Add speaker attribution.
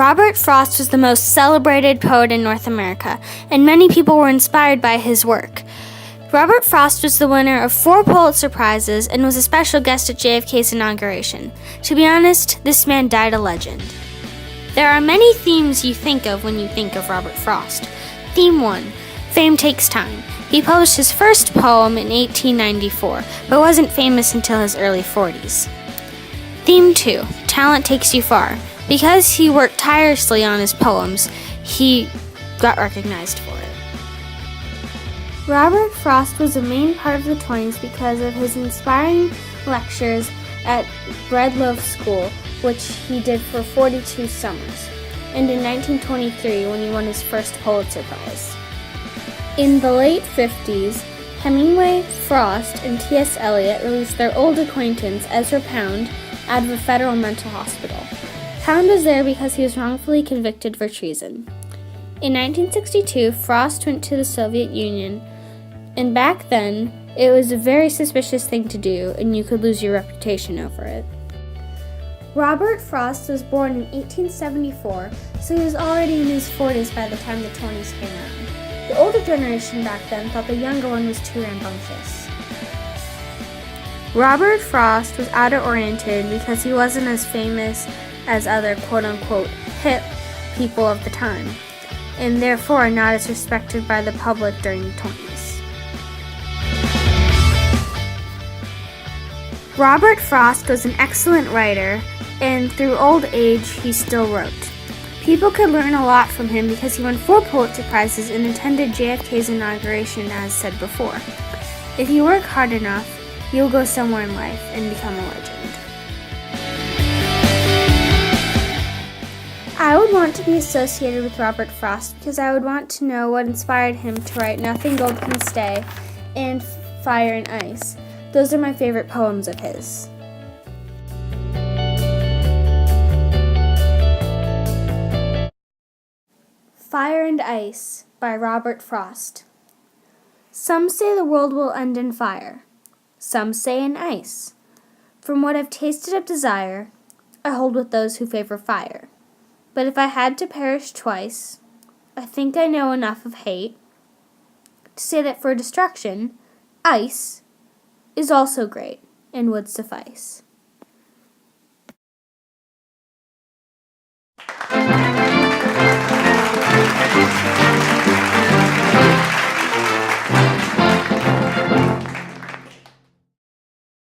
Speaker 1: Robert Frost was the most celebrated poet in North America, and many people were inspired by his work. Robert Frost was the winner of 4 Pulitzer Prizes and was a special guest at JFK's inauguration. To be honest, this man died a legend. There are many themes you think of when you think of Robert Frost. Theme 1, fame takes time. He published his first poem in 1894, but wasn't famous until his early 40s. Theme 2, talent takes you far. Because he worked tirelessly on his poems, he got recognized for it. Robert Frost was a main part of the 20s because of his inspiring lectures at Breadloaf School, which he did for 42 summers, and in 1923 when he won his first Pulitzer Prize. In the late 50s, Hemingway, Frost, and T.S. Eliot released their old acquaintance, Ezra Pound, out of a federal mental hospital. Pound was there because he was wrongfully convicted for treason. In 1962, Frost went to the Soviet Union, and back then, it was a very suspicious thing to do, and you could lose your reputation over it. Robert Frost was born in 1874, so he was already in his 40s by the time the 20s came around. The older generation back then thought the younger one was too rambunctious. Robert Frost was outer-oriented because he wasn't as famous as other quote-unquote hip people of the time, and therefore not as respected by the public during the 20s. Robert Frost was an excellent writer, and through old age he still wrote. People could learn a lot from him because he won 4 Pulitzer Prizes and attended JFK's inauguration, as said before. If you work hard enough, you'll go somewhere in life and become a legend. I would want to be associated with Robert Frost because I would want to know what inspired him to write Nothing Gold Can Stay and Fire and Ice. Those are my favorite poems of his. Fire and Ice by Robert Frost. Some say the world will end in fire. Some say in ice. From what I've tasted of desire, I hold with those who favor fire. But if I had to perish twice, I think I know enough of hate to say that for destruction, ice is also great and would suffice.